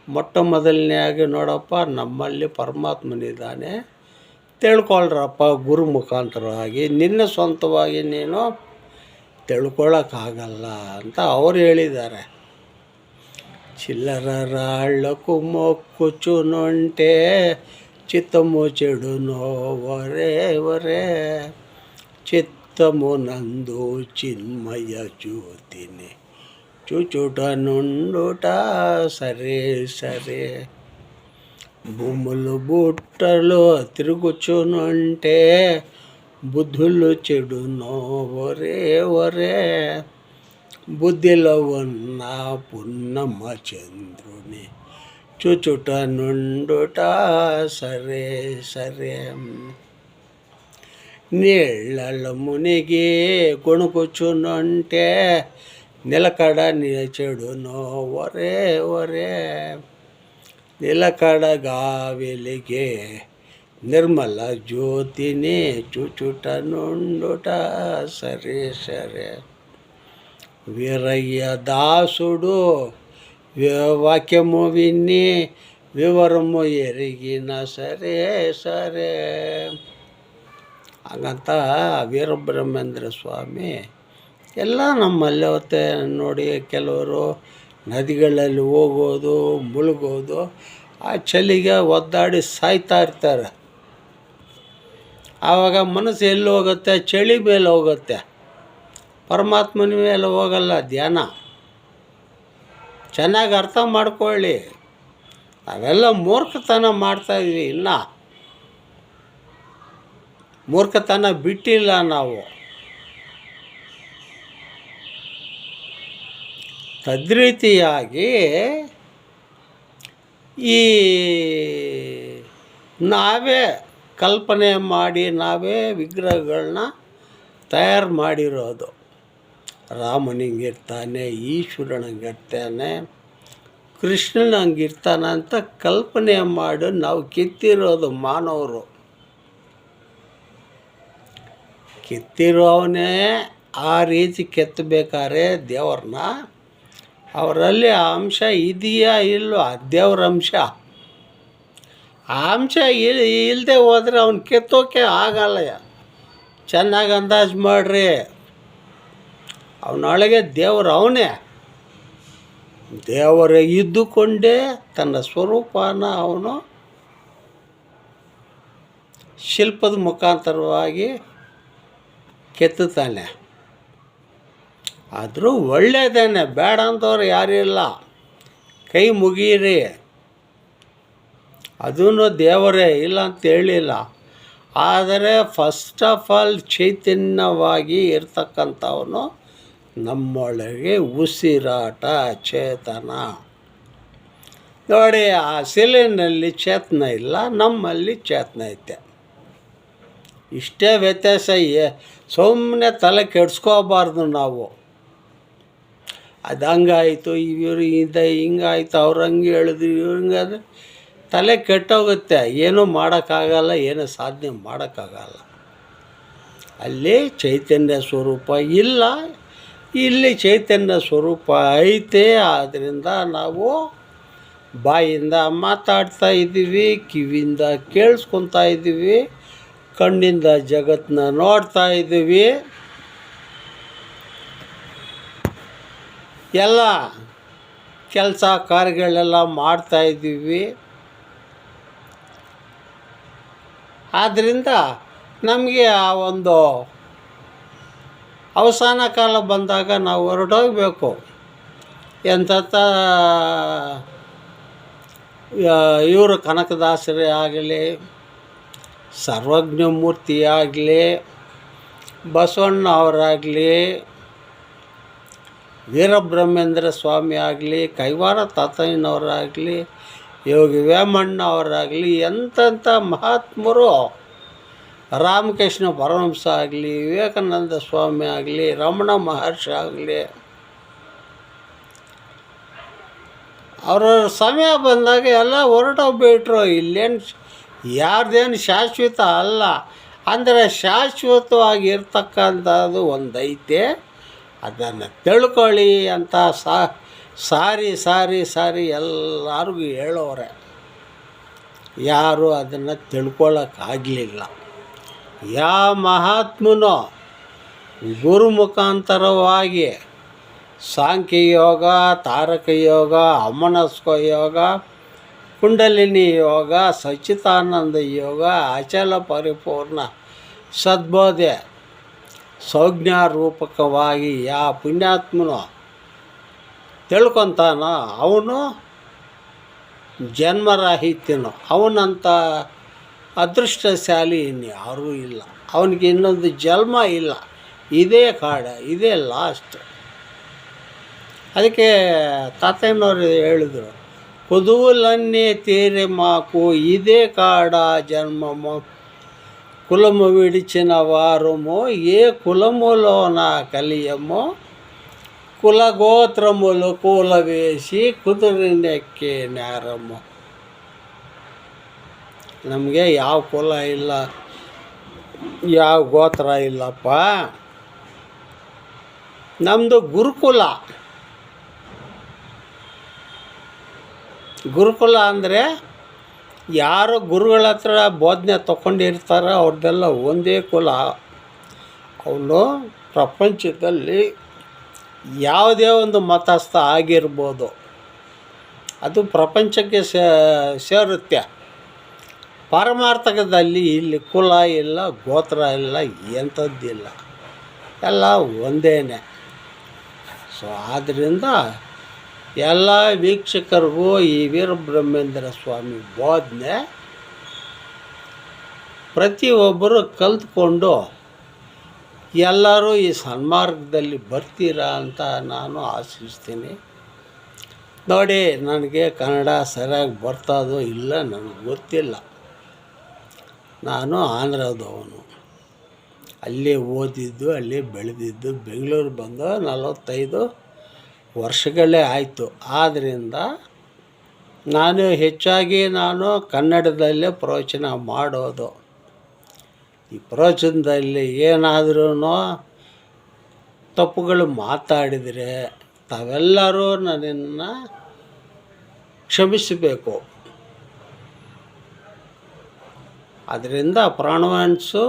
Speaker 1: ಮೊಟ್ಟ ಮೊದಲನೆಯಾಗಿ ನೋಡಪ್ಪ, ನಮ್ಮಲ್ಲಿ ಪರಮಾತ್ಮನಿದ್ದಾನೆ, ತಿಳ್ಕೊಳ್ರಪ್ಪ ಗುರು ಮುಖಾಂತರವಾಗಿ, ನಿನ್ನ ಸ್ವಂತವಾಗಿ ನೀನು ತಿಳ್ಕೊಳ್ಳೋಕ್ಕಾಗಲ್ಲ ಅಂತ ಅವ್ರು ಹೇಳಿದ್ದಾರೆ. ಚಿಲ್ಲರರಾಳ್ಳಕು ಮೊಕ್ಕುಚು ನೊಂಟೆ ಚಿತ್ತಮು ಚೆಡು ನೋವರೇ ವರೇ, ಚಿತ್ತಮು ನಂದು ಚಿನ್ಮಯ ಜ್ಯೋತಿನಿ ಚುಚುಟ నుండుట సరే సరే, భూములు బుట్టలు తిరుగుచునుంటే బుద్ధులు చెడునో ఒరే ఒరే, బుద్ధిలో ఉన్న పున్నమ చంద్రుని చుచుట నుండుట సరే సరే, నీళ్ళలో మునిగి కొనుకొచ్చునంటే నిలకడ చెడునో ఒరే ఒరే, నిలకడగా వెలిగే నిర్మల జ్యోతిని చుచుట నుండుట సరే సరే. వీరయ్య దాసుడు వాక్యము విని వివరము ఎరిగిన సరే సరే. ಹಾಗಂತ ವೀರಬ್ರಹ್ಮೇಂದ್ರ ಸ್ವಾಮಿ ಎಲ್ಲ ನಮ್ಮಲ್ಲಿ ಅವತ್ತೆ ನೋಡಿ, ಕೆಲವರು ನದಿಗಳಲ್ಲಿ ಹೋಗೋದು ಮುಳುಗೋದು, ಆ ಚಳಿಗೆ ಒದ್ದಾಡಿ ಸಾಯ್ತಾ ಇರ್ತಾರೆ. ಆವಾಗ ಮನಸ್ಸು ಎಲ್ಲಿ ಹೋಗುತ್ತೆ, ಚಳಿ ಮೇಲೆ ಹೋಗುತ್ತೆ, ಪರಮಾತ್ಮನ ಮೇಲೆ ಹೋಗಲ್ಲ ಧ್ಯಾನ. ಚೆನ್ನಾಗಿ ಅರ್ಥ ಮಾಡ್ಕೊಳ್ಳಿ, ನಾವೆಲ್ಲ ಮೂರ್ಖತನ ಮಾಡ್ತಾಯಿದ್ವಿ, ಇನ್ನು ಮೂರ್ಖತನ ಬಿಟ್ಟಿಲ್ಲ ನಾವು. ತದ್ರೀತಿಯಾಗಿ ಈ ನಾವೇ ಕಲ್ಪನೆ ಮಾಡಿ ನಾವೇ ವಿಗ್ರಹಗಳನ್ನ ತಯಾರು ಮಾಡಿರೋದು. ರಾಮನಿಂಗಿರ್ತಾನೆ, ಈಶ್ವರನಿಗಿರ್ತಾನೆ, ಕೃಷ್ಣನಂಗಿರ್ತಾನೆ ಅಂತ ಕಲ್ಪನೆ ಮಾಡಿ ನಾವು ಕಿತ್ತಿರೋದು ಮಾನವರು. ಕಿತ್ತಿರೋವನೇ ಆ ರೀತಿ ಕೆತ್ತಬೇಕಾದ್ರೆ ದೇವ್ರನ್ನ, ಅವರಲ್ಲಿ ಆ ಅಂಶ ಇದೆಯಾ ಇಲ್ಲೋ, ದೇವ್ರ ಅಂಶ. ಆ ಅಂಶ ಇಲ್ಲದೆ ಹೋದರೆ ಅವ್ನು ಕೆತ್ತೋಕೆ ಆಗಲ್ಲ. ಚೆನ್ನಾಗಿ ಅಂದಾಜು ಮಾಡ್ರಿ, ಅವನೊಳಗೆ ದೇವರು ಅವನೇ. ದೇವರ ಇದ್ದುಕೊಂಡೇ ತನ್ನ ಸ್ವರೂಪನ ಅವನು ಶಿಲ್ಪದ ಮುಖಾಂತರವಾಗಿ ಕೆತ್ತುತ್ತಾನೆ. ಆದರೂ ಒಳ್ಳೆಯದೇನೆ, ಬೇಡ ಅಂತವ್ರು ಯಾರಿಲ್ಲ, ಕೈ ಮುಗೀರಿ. ಅದೂ ದೇವರೇ, ಇಲ್ಲ ಅಂತ ಹೇಳಿಲ್ಲ. ಆದರೆ ಫಸ್ಟ್ ಆಫ್ ಆಲ್ ಚೈತನ್ಯವಾಗಿ ಇರ್ತಕ್ಕಂಥವನು ನಮ್ಮೊಳಗೆ ಉಸಿರಾಟ ಚೇತನ. ನೋಡಿ, ಆ ಶಿಲೆಯಲ್ಲಿ ಚೇತನ ಇಲ್ಲ, ನಮ್ಮಲ್ಲಿ ಚೇತನ ಐತೆ. ಇಷ್ಟೇ ವ್ಯತ್ಯಾಸ. ಸುಮ್ಮನೆ ತಲೆ ಕೆಡಿಸ್ಕೋಬಾರ್ದು ನಾವು. ಅದು ಹಂಗಾಯಿತು, ಇವರು ಹಿಂಗಾಯ್ತು, ಅವ್ರು ಹಂಗೆ ಹೇಳಿದ್ರು, ಇವ್ರು ಹಿಂಗಾದ್ರೆ ತಲೆ ಕೆಟ್ಟೋಗುತ್ತೆ. ಏನೂ ಮಾಡೋಕ್ಕಾಗಲ್ಲ, ಏನೂ ಸಾಧನೆ ಮಾಡೋಕ್ಕಾಗಲ್ಲ. ಅಲ್ಲಿ ಚೈತನ್ಯ ಸ್ವರೂಪ ಇಲ್ಲ, ಇಲ್ಲಿ ಚೈತನ್ಯ ಸ್ವರೂಪ ಐತೆ. ಆದ್ದರಿಂದ ನಾವು ಬಾಯಿಂದ ಮಾತಾಡ್ತಾ ಇದ್ದೀವಿ, ಕಿವಿಯಿಂದ ಕೇಳಿಸ್ಕೊತಾ ಇದ್ದೀವಿ, ಕಣ್ಣಿಂದ ಜಗತ್ತನ್ನ ನೋಡ್ತಾ ಇದ್ದೀವಿ. ಎಲ್ಲ ಕೆಲಸ ಕಾರ್ಯಗಳೆಲ್ಲ ಮಾಡ್ತಾಯಿದ್ದೀವಿ. ಆದ್ದರಿಂದ ನಮಗೆ ಆ ಒಂದು ಅವಸಾನ ಕಾಲ ಬಂದಾಗ ನಾವು ಹೊರಟೋಗಬೇಕು. ಎಂಥತ್ತ ಇವರು ಕನಕದಾಸರೇ ಆಗಲಿ, ಸರ್ವಜ್ಞಮೂರ್ತಿ ಆಗಲಿ, ಬಸವಣ್ಣ ಅವರಾಗಲಿ, ವೀರಬ್ರಹ್ಮೇಂದ್ರ ಸ್ವಾಮಿ ಆಗಲಿ, ಕೈವಾರ ತಾತಯ್ಯನವರಾಗಲಿ, ಯೋಗಿ ವೇಮಣ್ಣ ಅವರಾಗಲಿ, ಎಂಥೆಂಥ ಮಹಾತ್ಮರು, ರಾಮಕೃಷ್ಣ ಪರಮಹಂಸ ಆಗಲಿ, ವಿವೇಕಾನಂದ ಸ್ವಾಮಿ ಆಗಲಿ, ರಮಣ ಮಹರ್ಷಿ ಆಗಲಿ, ಅವರ ಸಮಯ ಬಂದಾಗ ಎಲ್ಲ ಹೊರಟೋಗ್ಬಿಟ್ರು. ಇಲ್ಲೇನು ಯಾರ್ದೇನು ಶಾಶ್ವತ ಅಲ್ಲ. ಅಂದರೆ ಶಾಶ್ವತವಾಗಿ ಇರ್ತಕ್ಕಂಥದ್ದು ಒಂದೈತೆ, ಅದನ್ನು ತಿಳ್ಕೊಳ್ಳಿ ಅಂತ ಸಾರಿ ಸಾರಿ ಸಾರಿ ಎಲ್ಲರಿಗೂ ಹೇಳೋರೆ. ಯಾರು ಅದನ್ನು ತಿಳ್ಕೊಳ್ಳೋಕ್ಕಾಗಲಿಲ್ಲ. ಯಾವ ಮಹಾತ್ಮನೋ ಗುರು ಮುಖಾಂತರವಾಗಿ ಸಾಂಖ್ಯಯೋಗ, ತಾರಕ ಯೋಗ, ಅಮನಸ್ಕ ಯೋಗ, ಕುಂಡಲಿನಿ ಯೋಗ, ಸಚ್ಚಿದಾನಂದ ಯೋಗ, ಅಚಲ ಪರಿಪೂರ್ಣ ಸದ್ಬೋಧೆ ಸಂಜ್ಞಾರೂಪಕವಾಗಿ ಯಾವ ಪುಣ್ಯಾತ್ಮನೋ ತಿಳ್ಕೊತಾನೋ ಅವನು ಜನ್ಮರಾಹಿತ್ಯನೋ, ಅವನಂಥ ಅದೃಷ್ಟಶಾಲಿ ಇನ್ಯಾರೂ ಇಲ್ಲ. ಅವನಿಗೆ ಇನ್ನೊಂದು ಜನ್ಮ ಇಲ್ಲ. ಇದೇ ಕಾಡ, ಇದೇ ಲಾಸ್ಟ್. ಅದಕ್ಕೆ ತಾತಯ್ಯನವರು ಹೇಳಿದರು, కుదువులన్నీ తీరే మాకు ఇదే కాడ జన్మము, కులము విడిచిన వారము ఏ కులములోన కలియమో, కులగోత్రములు కూలవేసి ಕುದುರೆನೆಕ್ಕೆ ನ್ಯಾರము. ನಮಗೆ ಯಾವ ಕುಲ ಇಲ್ಲ, ಯಾವ ಗೋತ್ರ ಇಲ್ಲಪ್ಪ. ನಮ್ಮದು ಗುರುಕುಲ. ಗುರುಕುಲ ಅಂದರೆ ಯಾರು ಗುರುಗಳ ಹತ್ರ ಬೋಧನೆ ತೊಗೊಂಡಿರ್ತಾರೋ ಅವ್ರದ್ದೆಲ್ಲ ಒಂದೇ ಕುಲ. ಅವನು ಪ್ರಪಂಚದಲ್ಲಿ ಯಾವುದೇ ಒಂದು ಮತಸ್ಥ ಆಗಿರ್ಬೋದು, ಅದು ಪ್ರಪಂಚಕ್ಕೆ ಸೇರುತ್ತೆ. ಪಾರಮಾರ್ಥಕದಲ್ಲಿ ಇಲ್ಲಿ ಕುಲ ಇಲ್ಲ, ಗೋತ್ರ ಇಲ್ಲ, ಎಂಥದ್ದಿಲ್ಲ, ಎಲ್ಲ ಒಂದೇ. ಸೊ ಆದ್ದರಿಂದ ಎಲ್ಲ ವೀಕ್ಷಕರಿಗೂ ಈ ವೀರಬ್ರಹ್ಮೇಂದ್ರ ಸ್ವಾಮಿ ಬೋಧನೆ ಪ್ರತಿಯೊಬ್ಬರು ಕಲಿತ್ಕೊಂಡು ಎಲ್ಲರೂ ಈ ಸನ್ಮಾರ್ಗದಲ್ಲಿ ಬರ್ತೀರಾ ಅಂತ ನಾನು ಆಶಿಸ್ತೀನಿ. ನೋಡಿ, ನನಗೆ ಕನ್ನಡ ಸರಿಯಾಗಿ ಬರ್ತದೋ ಇಲ್ಲ ನನಗೆ ಗೊತ್ತಿಲ್ಲ. ನಾನು ಆಂಧ್ರದವನು, ಅಲ್ಲೇ ಓದಿದ್ದು, ಅಲ್ಲೇ ಬೆಳೆದಿದ್ದು. ಬೆಂಗಳೂರು ಬಂದು 45 ವರ್ಷಗಳೇ ಆಯಿತು. ಆದ್ದರಿಂದ ಹೆಚ್ಚಾಗಿ ನಾನು ಕನ್ನಡದಲ್ಲೇ ಪ್ರವಚನ ಮಾಡೋದು. ಈ ಪ್ರವಚನದಲ್ಲಿ ಏನಾದ್ರೂ ತಪ್ಪುಗಳು ಮಾತಾಡಿದರೆ ತಾವೆಲ್ಲರೂ ನನ್ನನ್ನು ಕ್ಷಮಿಸಬೇಕು. ಅದರಿಂದ ಪ್ರಾಣವಾನ್ಸು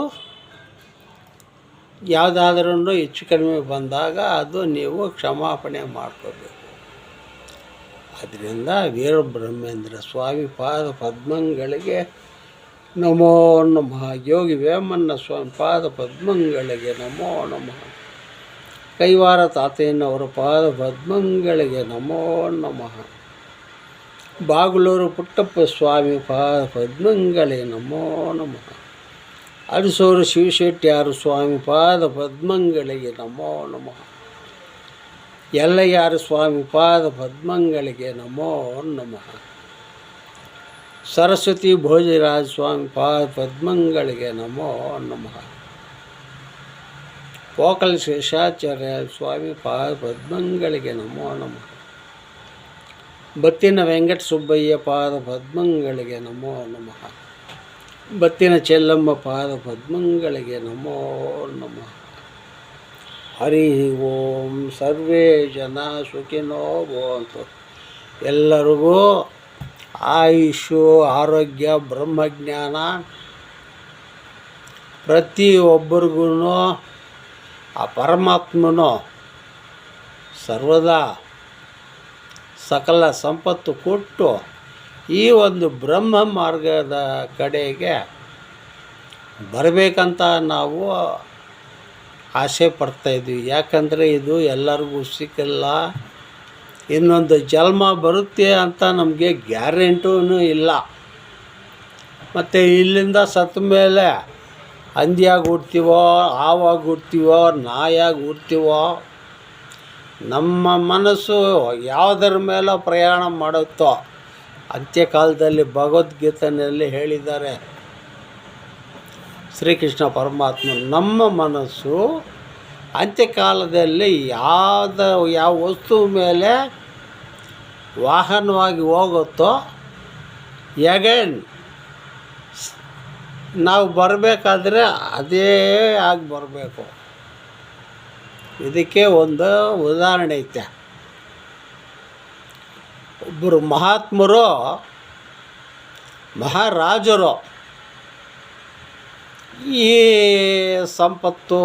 Speaker 1: ಯಾವುದಾದ್ರೂ ಹೆಚ್ಚು ಕಡಿಮೆ ಬಂದಾಗ ಅದು ನೀವು ಕ್ಷಮಾಪಣೆ ಮಾಡ್ಕೋಬೇಕು. ಅದರಿಂದ ವೀರಬ್ರಹ್ಮೇಂದ್ರ ಸ್ವಾಮಿ ಪಾದ ಪದ್ಮಗಳಿಗೆ ನಮೋ ನಮಃ. ಯೋಗಿ ವೇಮಣ್ಣ ಸ್ವಾಮಿ ಪಾದ ಪದ್ಮಗಳಿಗೆ ನಮೋ ನಮಃ. ಕೈವಾರ ತಾತಯ್ಯನವರ ಪಾದ ಪದ್ಮಗಳಿಗೆ ನಮೋ ನಮಃ. ಬಾಗಲೂರು ಪುಟ್ಟಪ್ಪ ಸ್ವಾಮಿ ಪಾದ ಪದ್ಮಗಳಿಗೆ ನಮೋ ನಮಃ. ಅರಸೂರು ಶಿವಶೆಟ್ಟಿಯಾರು ಸ್ವಾಮಿ ಪಾದ ಪದ್ಮಗಳಿಗೆ ನಮೋ ನಮಃ. ಎಲ್ಲಯ್ಯಾರು ಸ್ವಾಮಿ ಪಾದ ಪದ್ಮಗಳಿಗೆ ನಮೋ ನಮಃ. ಸರಸ್ವತಿ ಭೋಜರಾಜ ಸ್ವಾಮಿ ಪಾದ ಪದ್ಮಗಳಿಗೆ ನಮೋ ನಮಃ. ಪೋಕಲ್ ಶೇಷಾಚಾರ್ಯ ಸ್ವಾಮಿ ಪದ್ಮಂಗಳಿಗೆ ನಮೋ ನಮಃ. ಬತ್ತಿನ ವೆಂಕಟ ಸುಬ್ಬಯ್ಯ ಪಾದ ಪದ್ಮಂಗಳಿಗೆ ನಮೋ ನಮಃ. ಬತ್ತಿನ ಚೆಲ್ಲಮ್ಮ ಪಾದ ಪದ್ಮಂಗಳಿಗೆ ನಮೋ ನಮಃ. ಹರಿ ಓಂ. ಸರ್ವೇ ಜನ ಸುಖಿನೋ ಭವಂತು. ಎಲ್ಲರಿಗೂ ಆಯುಷು, ಆರೋಗ್ಯ, ಬ್ರಹ್ಮಜ್ಞಾನ, ಪ್ರತಿಯೊಬ್ಬರಿಗೂ ಆ ಪರಮಾತ್ಮನು ಸರ್ವದಾ ಸಕಲ ಸಂಪತ್ತು ಕೊಟ್ಟು ಈ ಒಂದು ಬ್ರಹ್ಮ ಮಾರ್ಗದ ಕಡೆಗೆ ಬರಬೇಕಂತ ನಾವು ಆಸೆ ಪಡ್ತಾಯಿದ್ವಿ. ಯಾಕಂದರೆ ಇದು ಎಲ್ಲರಿಗೂ ಸಿಕ್ಕಲ್ಲ. ಇನ್ನೊಂದು ಜನ್ಮ ಬರುತ್ತೆ ಅಂತ ನಮಗೆ ಗ್ಯಾರಂಟೂ ಇಲ್ಲ. ಮತ್ತು ಇಲ್ಲಿಂದ ಸತ್ತ ಮೇಲೆ ಹಂದಿಯಾಗಿ ಹುಡ್ತೀವೋ, ಹಾವಾಗಿ ಹುಡ್ತೀವೋ, ನಾಯಾಗಿ ಹುಡ್ತೀವೋ, ನಮ್ಮ ಮನಸ್ಸು ಯಾವುದರ ಮೇಲೆ ಪ್ರಯಾಣ ಮಾಡುತ್ತೋ ಅಂತ್ಯಕಾಲದಲ್ಲಿ ಭಗವದ್ಗೀತೆಯಲ್ಲಿ ಹೇಳಿದ್ದಾರೆ ಶ್ರೀಕೃಷ್ಣ ಪರಮಾತ್ಮ. ನಮ್ಮ ಮನಸ್ಸು ಅಂತ್ಯಕಾಲದಲ್ಲಿ ಯಾವ ವಸ್ತು ಮೇಲೆ ವಾಹನವಾಗಿ ಹೋಗುತ್ತೋ ಎಗೇನ್ ನಾವು ಬರಬೇಕಾದ್ರೆ ಅದೇ ಆಗಿ ಬರಬೇಕು. ಇದಕ್ಕೆ ಒಂದು ಉದಾಹರಣೆ ಐತೆ. ಒಬ್ಬರು ಮಹಾತ್ಮರು, ಮಹಾರಾಜರು ಈ ಸಂಪತ್ತು,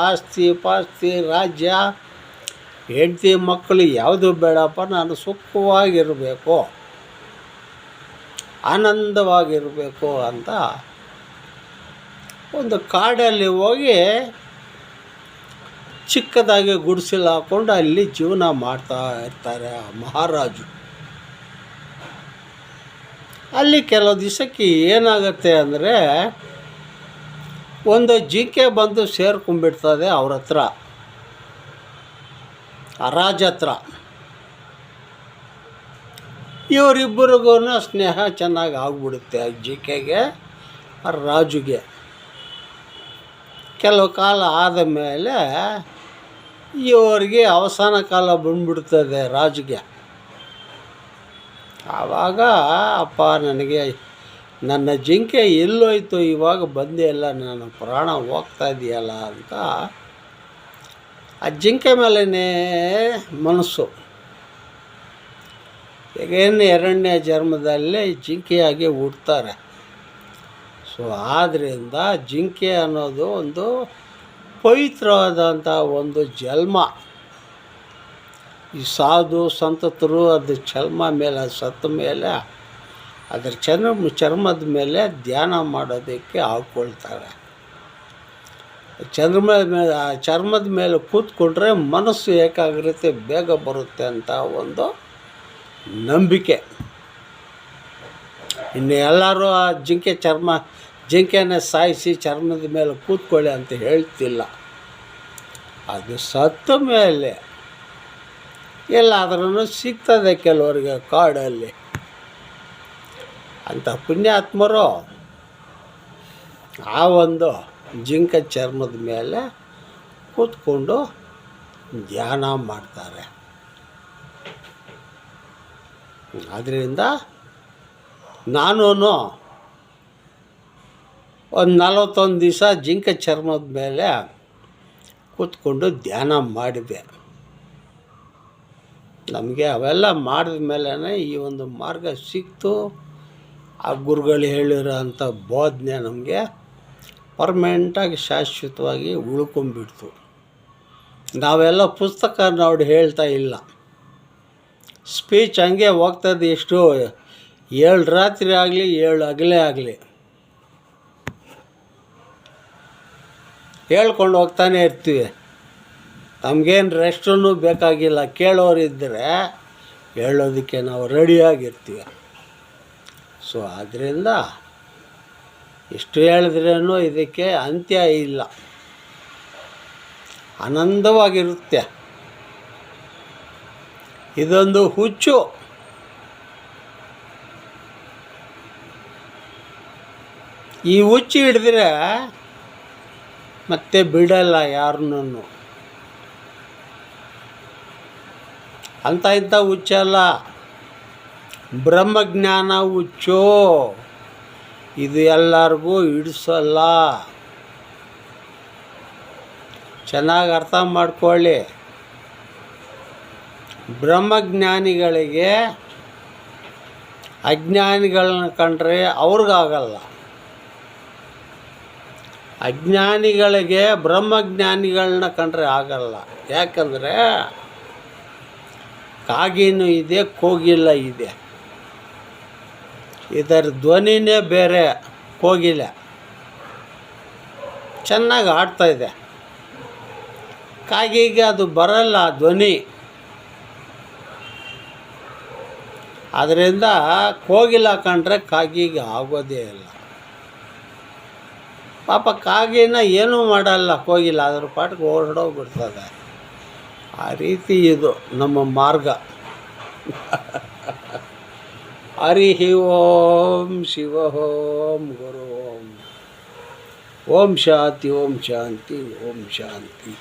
Speaker 1: ಆಸ್ತಿ ಪಾಸ್ತಿ, ರಾಜ್ಯ, ಹೆಂಡತಿ, ಮಕ್ಕಳು ಯಾವುದು ಬೇಡಪ್ಪ, ನಾನು ಸುಖವಾಗಿರಬೇಕು, ಆನಂದವಾಗಿರಬೇಕು ಅಂತ ಒಂದು ಕಾಡಲ್ಲಿ ಹೋಗಿ ಚಿಕ್ಕದಾಗಿ ಗುಡಿಸಲು ಹಾಕ್ಕೊಂಡು ಅಲ್ಲಿ ಜೀವನ ಮಾಡ್ತಾ ಇರ್ತಾರೆ ಆ ಮಹಾರಾಜು. ಅಲ್ಲಿ ಕೆಲವು ದಿವಸಕ್ಕೆ ಏನಾಗುತ್ತೆ ಅಂದರೆ ಒಂದು ಜಿಂಕೆ ಬಂದು ಸೇರ್ಕೊಂಡ್ಬಿಡ್ತದೆ ಅವ್ರ ಹತ್ರ, ಆ ರಾಜ ಹತ್ರ. ಇವರಿಬ್ಬರಿಗೂ ಸ್ನೇಹ ಚೆನ್ನಾಗಿ ಆಗ್ಬಿಡುತ್ತೆ ಆ ಜಿಂಕೆಗೆ, ಆ ರಾಜುಗೆ. ಕೆಲವು ಕಾಲ ಆದ ಮೇಲೆ ಇವರಿಗೆ ಅವಸಾನ ಕಾಲ ಬಂದ್ಬಿಡ್ತದೆ ರಾಜುಗೆ. ಆವಾಗ ಅಪ್ಪ, ನನಗೆ ನನ್ನ ಜಿಂಕೆ ಎಲ್ಲೋಯ್ತು, ಇವಾಗ ಬಂದೇ ಇಲ್ಲ, ನನ್ನ ಪ್ರಾಣ ಹೋಗ್ತಾ ಇದೆಯಲ್ಲ ಅಂತ ಆ ಜಿಂಕೆ ಮೇಲೇ ಮನಸ್ಸು. ಈಗೇನು ಎರಡನೇ ಜನ್ಮದಲ್ಲಿ ಜಿಂಕೆಯಾಗಿ ಹುಡ್ತಾರೆ. ಸೊ ಆದ್ದರಿಂದ ಜಿಂಕೆ ಅನ್ನೋದು ಒಂದು ಪವಿತ್ರವಾದಂಥ ಒಂದು ಜನ್ಮ. ಈ ಸಾಧು ಸಂತತರು ಅದು ಚರ್ಮ ಮೇಲೆ ಸತ್ತ ಮೇಲೆ ಅದರ ಚರ್ಮದ ಮೇಲೆ ಧ್ಯಾನ ಮಾಡೋದಕ್ಕೆ ಹಾಕ್ಕೊಳ್ತಾರೆ. ಚರ್ಮದ ಮೇಲೆ ಕೂತ್ಕೊಂಡ್ರೆ ಮನಸ್ಸು ಏಕಾಗ್ರತೆ ಬೇಗ ಬರುತ್ತೆ ಅಂತ ಒಂದು ನಂಬಿಕೆ. ಇನ್ನು ಎಲ್ಲರೂ ಆ ಜಿಂಕೆನ ಸಾಯಿಸಿ ಚರ್ಮದ ಮೇಲೆ ಕೂತ್ಕೊಳ್ಳಿ ಅಂತ ಹೇಳ್ತಿಲ್ಲ. ಅದು ಸತ್ತ ಮೇಲೆ ಎಲ್ಲಾದ್ರೂ ಸಿಗ್ತದೆ ಕೆಲವರಿಗೆ ಕಾಡಲ್ಲಿ. ಅಂಥ ಪುಣ್ಯಾತ್ಮರು ಆ ಒಂದು ಜಿಂಕೆ ಚರ್ಮದ ಮೇಲೆ ಕೂತ್ಕೊಂಡು ಧ್ಯಾನ ಮಾಡ್ತಾರೆ. ಆದ್ದರಿಂದ ನಾನು ಒಂದು 41 ದಿವಸ ಜಿಂಕೆ ಚರ್ಮದ ಮೇಲೆ ಕೂತ್ಕೊಂಡು ಧ್ಯಾನ ಮಾಡಿದೆ. ನಮಗೆ ಅವೆಲ್ಲ ಮಾಡಿದ ಮೇಲೇ ಈ ಒಂದು ಮಾರ್ಗ ಸಿಕ್ತು. ಆ ಗುರುಗಳು ಹೇಳಿರೋ ಅಂಥ ಬೋಧನೆ ನಮಗೆ ಪರ್ಮನೆಂಟಾಗಿ ಶಾಶ್ವತವಾಗಿ ಉಳ್ಕೊಂಬಿಡ್ತು. ನಾವೆಲ್ಲ ಪುಸ್ತಕ ನೋಡಿ ಹೇಳ್ತಾ ಇಲ್ಲ, ಸ್ಪೀಚ್ ಹಂಗೆ ಹೋಗ್ತದೆ. ಎಷ್ಟು 7 ರಾತ್ರಿ ಆಗಲಿ 7 ಹಗಲೇ ಆಗಲಿ ಹೇಳ್ಕೊಂಡು ಹೋಗ್ತಾನೆ ಇರ್ತೀವಿ. ನಮಗೇನು ರೆಸ್ಟೂ ಬೇಕಾಗಿಲ್ಲ. ಕೇಳೋರಿದ್ದರೆ ಹೇಳೋದಕ್ಕೆ ನಾವು ರೆಡಿಯಾಗಿರ್ತೀವಿ. ಸೊ ಆದ್ದರಿಂದ ಎಷ್ಟು ಹೇಳಿದ್ರೇನು ಇದಕ್ಕೆ ಅಂತ್ಯ ಇಲ್ಲ, ಆನಂದವಾಗಿರುತ್ತೆ. ಇದೊಂದು ಹುಚ್ಚು. ಈ ಹುಚ್ಚು ಹಿಡಿದ್ರೆ ಮತ್ತೆ ಬಿಡಲ್ಲ ಯಾರನ್ನೂ. ಅಂತ ಇಂಥ ಹುಚ್ಚಲ್ಲ, ಬ್ರಹ್ಮಜ್ಞಾನ ಹುಚ್ಚು. ಇದು ಎಲ್ಲರಿಗೂ ಹಿಡಿಸಲ್ಲ. ಚೆನ್ನಾಗಿ ಅರ್ಥ ಮಾಡ್ಕೊಳ್ಳಿ. ಬ್ರಹ್ಮಜ್ಞಾನಿಗಳಿಗೆ ಅಜ್ಞಾನಿಗಳನ್ನ ಕಂಡ್ರೆ ಅವ್ರಿಗಾಗಲ್ಲ. ಅಜ್ಞಾನಿಗಳಿಗೆ ಬ್ರಹ್ಮಜ್ಞಾನಿಗಳನ್ನ ಕಂಡ್ರೆ ಆಗಲ್ಲ. ಯಾಕಂದರೆ ಕಾಗಿನೂ ಇದೆ, ಕೋಗಿಲ ಇದೆ. ಇದರ ಧ್ವನಿನೇ ಬೇರೆ. ಕೋಗಿಲ ಚೆನ್ನಾಗಿ ಆಡ್ತಾಯಿದೆ, ಕಾಗಿಗೆ ಅದು ಬರಲ್ಲ ಧ್ವನಿ. ಆದ್ದರಿಂದ ಕೋಗಿಲ ಕಂಡ್ರೆ ಕಾಗಿಗೆ ಆಗೋದೇ ಇಲ್ಲ. ಪಾಪ ಕಾಗಿನ ಏನೂ ಮಾಡಲ್ಲ ಕೋಗಿಲ, ಅದ್ರ ಪಾಟಿಗೆ ಹೊರಡೋಗ್ಬಿಡ್ತದೆ. ಆ ರೀತಿ ಇದು ನಮ್ಮ ಮಾರ್ಗ. ಹರಿ ಓಂ ಶಿವ ಓಂ ಗುರು ಓಂ. ಓಂ ಶಾಂತಿ ಓಂ ಶಾಂತಿ ಓಂ ಶಾಂತಿ.